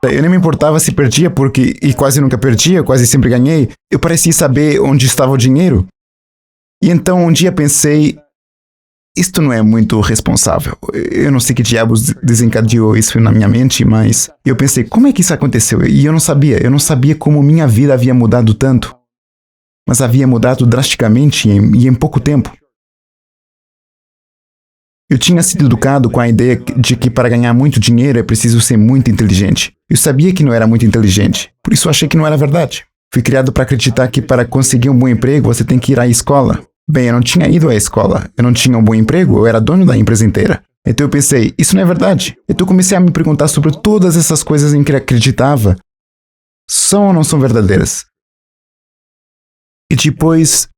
Eu nem me importava se perdia, e quase nunca perdia, quase sempre ganhei. Eu parecia saber onde estava o dinheiro. E então um dia pensei, isto não é muito responsável. Eu não sei que diabos desencadeou isso na minha mente, mas eu pensei, como é que isso aconteceu? E eu não sabia como minha vida havia mudado tanto. Mas havia mudado drasticamente e em pouco tempo. Eu tinha sido educado com a ideia de que para ganhar muito dinheiro é preciso ser muito inteligente. Eu sabia que não era muito inteligente, por isso achei que não era verdade. Fui criado para acreditar que para conseguir um bom emprego você tem que ir à escola. Bem, eu não tinha ido à escola, eu não tinha um bom emprego, eu era dono da empresa inteira. Então eu pensei, isso não é verdade. Então eu comecei a me perguntar sobre todas essas coisas em que acreditava. São ou não são verdadeiras? E depois,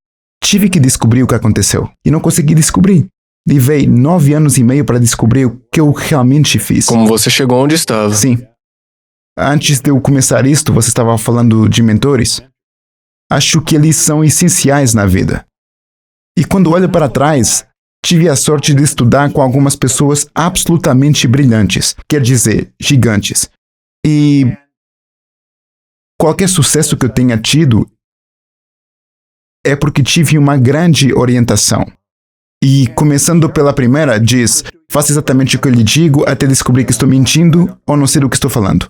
tive que descobrir o que aconteceu. E não consegui descobrir. Levei 9 anos e meio para descobrir o que eu realmente fiz. Como você chegou onde estava. Sim. Antes de eu começar isto, você estava falando de mentores. Acho que eles são essenciais na vida. E quando olho para trás, tive a sorte de estudar com algumas pessoas absolutamente brilhantes. Quer dizer, gigantes. E qualquer sucesso que eu tenha tido é porque tive uma grande orientação. E, começando pela primeira, diz, faça exatamente o que eu lhe digo até descobrir que estou mentindo ou não sei do que estou falando.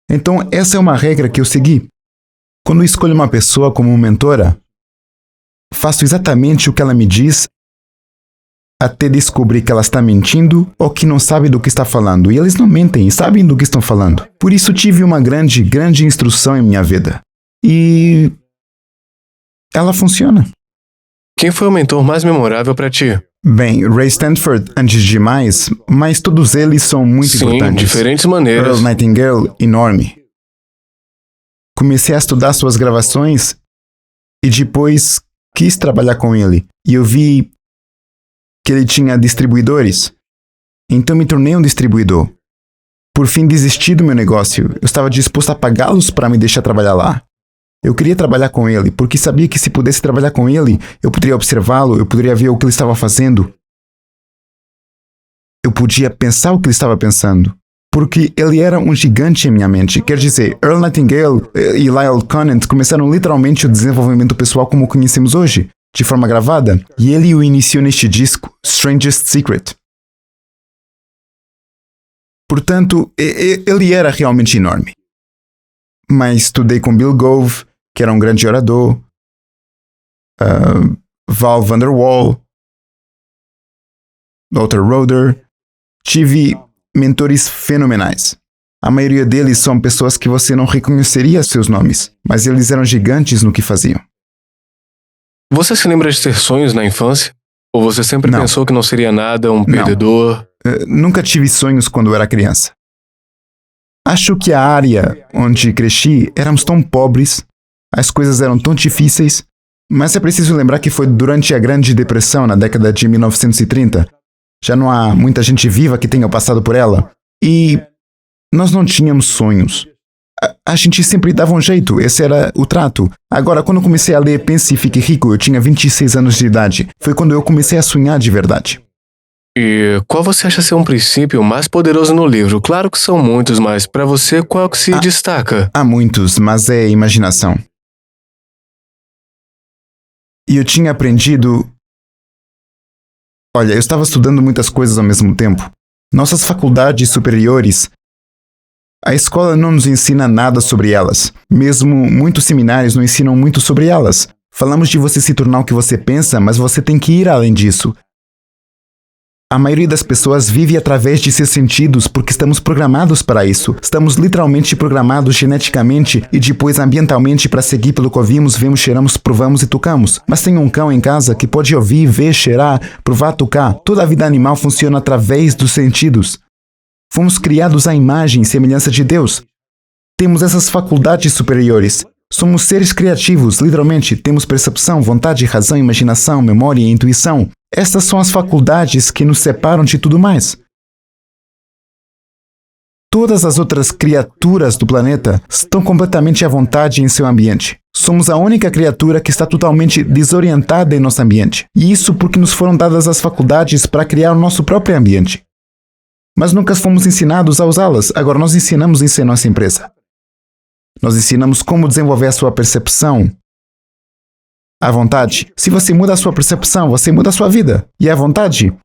Então, essa é uma regra que eu segui. Quando escolho uma pessoa como mentora, faço exatamente o que ela me diz até descobrir que ela está mentindo ou que não sabe do que está falando. E eles não mentem, sabem do que estão falando. Por isso, tive uma grande instrução em minha vida. E ela funciona. Quem foi o mentor mais memorável para ti? Bem, Ray Stanford, antes de mais, mas todos eles são muito importantes. Sim, diferentes maneiras. Earl Nightingale, enorme. Comecei a estudar suas gravações e depois quis trabalhar com ele. E eu vi que ele tinha distribuidores. Então me tornei um distribuidor. Por fim, desisti do meu negócio. Eu estava disposto a pagá-los para me deixar trabalhar lá. Eu queria trabalhar com ele, porque sabia que se pudesse trabalhar com ele, eu poderia observá-lo, eu poderia ver o que ele estava fazendo. Eu podia pensar o que ele estava pensando. Porque ele era um gigante em minha mente. Quer dizer, Earl Nightingale e Lyle Conant começaram literalmente o desenvolvimento pessoal como o conhecemos hoje, de forma gravada, e ele o iniciou neste disco, Strangest Secret. Portanto, ele era realmente enorme. Mas estudei com Bill Gove, que era um grande orador, Val Vanderwall, Dr. Roder. Tive mentores fenomenais. A maioria deles são pessoas que você não reconheceria seus nomes, mas eles eram gigantes no que faziam. Você se lembra de ter sonhos na infância? Ou você sempre pensou que não seria nada, um perdedor? Nunca tive sonhos quando eu era criança. Acho que a área onde cresci éramos tão pobres, as coisas eram tão difíceis, mas é preciso lembrar que foi durante a Grande Depressão, na década de 1930. Já não há muita gente viva que tenha passado por ela. E nós não tínhamos sonhos. A gente sempre dava um jeito, esse era o trato. Agora, quando eu comecei a ler Pense e Fique Rico, eu tinha 26 anos de idade. Foi quando eu comecei a sonhar de verdade. E qual você acha ser um princípio mais poderoso no livro? Claro que são muitos, mas para você, qual que se destaca? Há muitos, mas é imaginação. E eu tinha aprendido... Olha, eu estava estudando muitas coisas ao mesmo tempo. Nossas faculdades superiores... A escola não nos ensina nada sobre elas. Mesmo muitos seminários não ensinam muito sobre elas. Falamos de você se tornar o que você pensa, mas você tem que ir além disso. A maioria das pessoas vive através de seus sentidos porque estamos programados para isso. Estamos literalmente programados geneticamente e depois ambientalmente para seguir pelo que ouvimos, vemos, cheiramos, provamos e tocamos. Mas tem um cão em casa que pode ouvir, ver, cheirar, provar, tocar. Toda a vida animal funciona através dos sentidos. Fomos criados à imagem e semelhança de Deus. Temos essas faculdades superiores. Somos seres criativos, literalmente. Temos percepção, vontade, razão, imaginação, memória e intuição. Estas são as faculdades que nos separam de tudo mais. Todas as outras criaturas do planeta estão completamente à vontade em seu ambiente. Somos a única criatura que está totalmente desorientada em nosso ambiente. E isso porque nos foram dadas as faculdades para criar o nosso próprio ambiente. mas nunca fomos ensinados a usá-las. Agora nós ensinamos isso em nossa empresa. Nós ensinamos como desenvolver a sua percepção. A vontade. Se você muda a sua percepção, você muda a sua vida. E a vontade?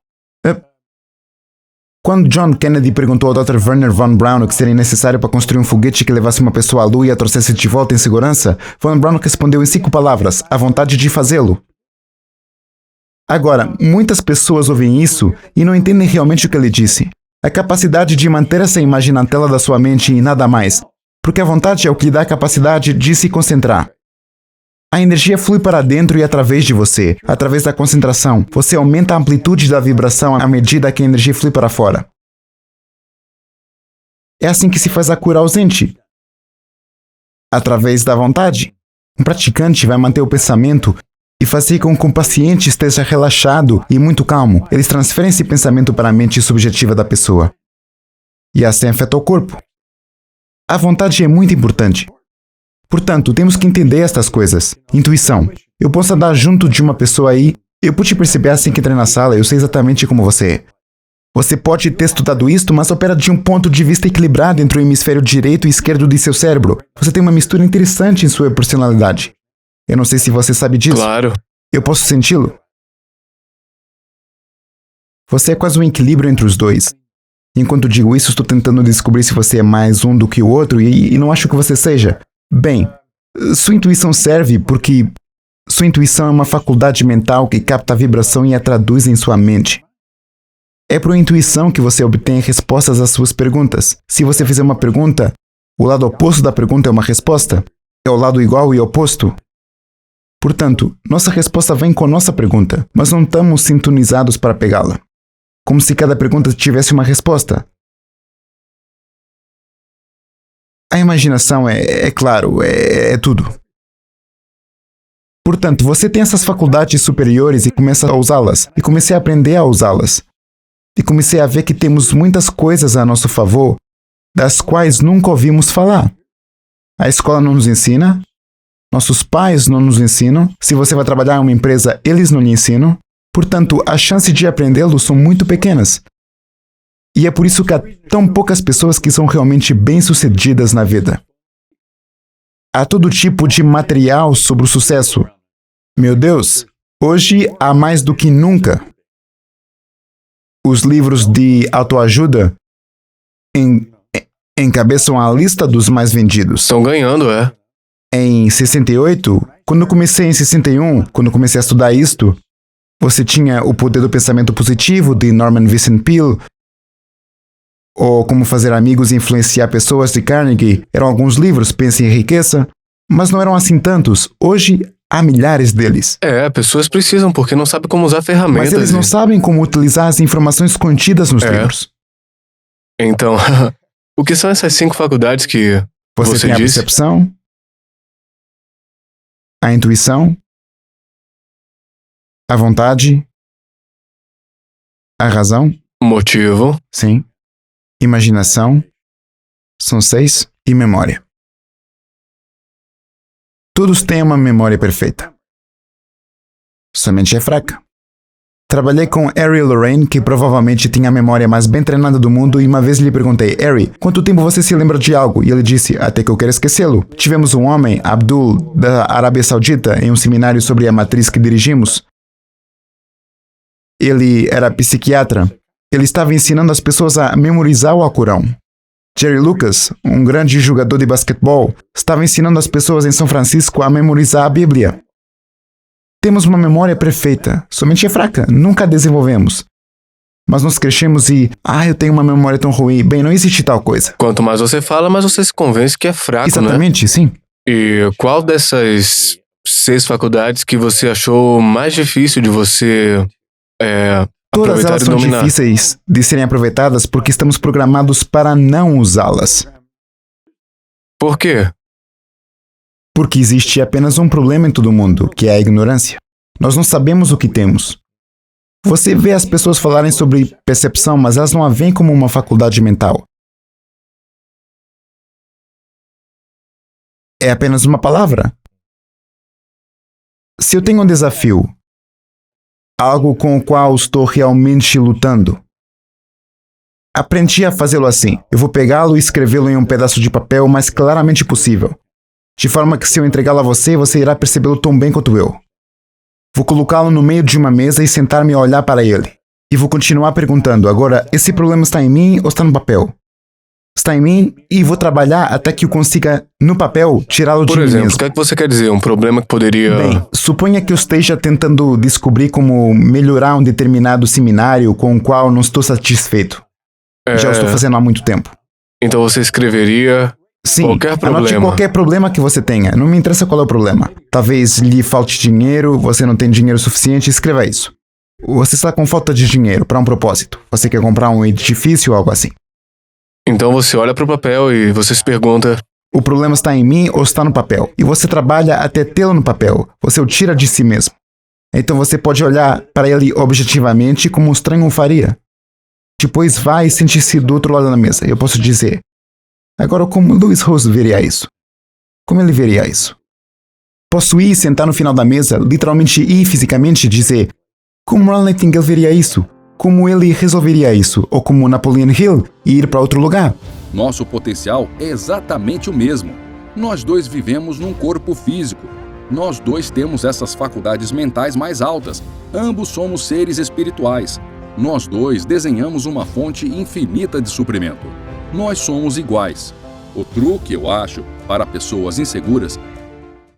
Quando John Kennedy perguntou ao Dr. Wernher von Braun o que seria necessário para construir um foguete que levasse uma pessoa à Lua e a trouxesse de volta em segurança, von Braun respondeu em 5 palavras: a vontade de fazê-lo. Agora, muitas pessoas ouvem isso e não entendem realmente o que ele disse. A capacidade de manter essa imagem na tela da sua mente e nada mais. Porque a vontade é o que lhe dá a capacidade de se concentrar. A energia flui para dentro e através de você, através da concentração. Você aumenta a amplitude da vibração à medida que a energia flui para fora. É assim que se faz a cura ausente. Através da vontade. Um praticante vai manter o pensamento e fazer com que o paciente esteja relaxado e muito calmo. Eles transferem esse pensamento para a mente subjetiva da pessoa. E assim afeta o corpo. A vontade é muito importante. Portanto, temos que entender estas coisas. Intuição. Eu posso andar junto de uma pessoa aí, eu pude perceber assim que entrei na sala, eu sei exatamente como você é. Você pode ter estudado isto, mas opera de um ponto de vista equilibrado entre o hemisfério direito e esquerdo de seu cérebro. Você tem uma mistura interessante em sua personalidade. Eu não sei se você sabe disso. Claro. Eu posso senti-lo. Você é quase um equilíbrio entre os dois. Enquanto digo isso, estou tentando descobrir se você é mais um do que o outro e não acho que você seja. Bem, sua intuição serve porque sua intuição é uma faculdade mental que capta a vibração e a traduz em sua mente. É por intuição que você obtém respostas às suas perguntas. Se você fizer uma pergunta, o lado oposto da pergunta é uma resposta. É o lado igual e oposto. Portanto, nossa resposta vem com nossa pergunta, mas não estamos sintonizados para pegá-la. Como se cada pergunta tivesse uma resposta. A imaginação é claro, é tudo. Portanto, você tem essas faculdades superiores e começa a usá-las. E comecei a aprender a usá-las. E comecei a ver que temos muitas coisas a nosso favor, das quais nunca ouvimos falar. A escola não nos ensina. Nossos pais não nos ensinam. Se você vai trabalhar em uma empresa, eles não lhe ensinam. Portanto, as chances de aprendê-lo são muito pequenas. E é por isso que há tão poucas pessoas que são realmente bem-sucedidas na vida. Há todo tipo de material sobre o sucesso. Meu Deus, hoje há mais do que nunca. Os livros de autoajuda encabeçam a lista dos mais vendidos. Estão ganhando, é? Em 68, quando eu comecei em 61, quando eu comecei a estudar isto, você tinha O Poder do Pensamento Positivo, de Norman Vincent Peale, ou Como Fazer Amigos e Influenciar Pessoas, de Carnegie. Eram alguns livros, Pense em Riqueza, mas não eram assim tantos. Hoje, há milhares deles. Pessoas precisam, porque não sabem como usar ferramentas. Mas eles não sabem como utilizar as informações contidas nos livros. Então, o que são essas 5 faculdades que Você tem a disse? percepção, a intuição, a vontade, a razão, Motivo. sim, imaginação, são 6, e memória. Todos têm uma memória perfeita. Somente é fraca. Trabalhei com Harry Lorraine, que provavelmente tinha a memória mais bem treinada do mundo, e uma vez lhe perguntei: Harry, quanto tempo você se lembra de algo? E ele disse: até que eu quero esquecê-lo. Tivemos um homem, Abdul, da Arábia Saudita, em um seminário sobre a matriz que dirigimos. Ele era psiquiatra. Ele estava ensinando as pessoas a memorizar o Alcorão. Jerry Lucas, um grande jogador de basquetebol, estava ensinando as pessoas em São Francisco a memorizar a Bíblia. Temos uma memória perfeita, somente é fraca, nunca a desenvolvemos. Mas nós crescemos e, eu tenho uma memória tão ruim. Bem, não existe tal coisa. Quanto mais você fala, mais você se convence que é fraco, Exatamente, né? sim. E qual dessas 6 faculdades que você achou mais difícil de você Todas aproveitar elas e são dominar? difíceis de serem aproveitadas porque estamos programados para não usá-las. Por quê? Porque existe apenas um problema em todo mundo, que é a ignorância. Nós não sabemos o que temos. Você vê as pessoas falarem sobre percepção, mas elas não a veem como uma faculdade mental. É apenas uma palavra. Se eu tenho um desafio, algo com o qual estou realmente lutando, aprendi a fazê-lo assim. Eu vou pegá-lo e escrevê-lo em um pedaço de papel o mais claramente possível. De forma que se eu entregá-lo a você, você irá percebê-lo tão bem quanto eu. Vou colocá-lo no meio de uma mesa e sentar-me a olhar para ele. E vou continuar perguntando, agora, esse problema está em mim ou está no papel? Está em mim e vou trabalhar até que eu consiga, no papel, tirá-lo de Por mim exemplo, o mesmo. que é que você quer dizer? Um problema que poderia... Bem, suponha que eu esteja tentando descobrir como melhorar um determinado seminário com o qual não estou satisfeito. Já o estou fazendo há muito tempo. Então você escreveria... Sim, Qualquer anote problema. qualquer problema que você tenha. Não me interessa qual é o problema. Talvez lhe falte dinheiro, você não tem dinheiro suficiente, escreva isso. Você está com falta de dinheiro para um propósito. Você quer comprar um edifício ou algo assim. Então você olha para o papel e você se pergunta... O problema está em mim ou está no papel? E você trabalha até tê-lo no papel. Você o tira de si mesmo. Então você pode olhar para ele objetivamente como um estranho o faria. Depois vai e sente-se do outro lado da mesa. Eu posso dizer... Agora, como Louis Rose veria isso? Como ele veria isso? Posso ir sentar no final da mesa, literalmente ir fisicamente dizer como Ron Nightingale veria isso? Como ele resolveria isso? Ou como Napoleon Hill e ir para outro lugar? Nosso potencial é exatamente o mesmo. Nós dois vivemos num corpo físico. Nós dois temos essas faculdades mentais mais altas. Ambos somos seres espirituais. Nós dois desenhamos uma fonte infinita de suprimento. Nós somos iguais. O truque, eu acho, para pessoas inseguras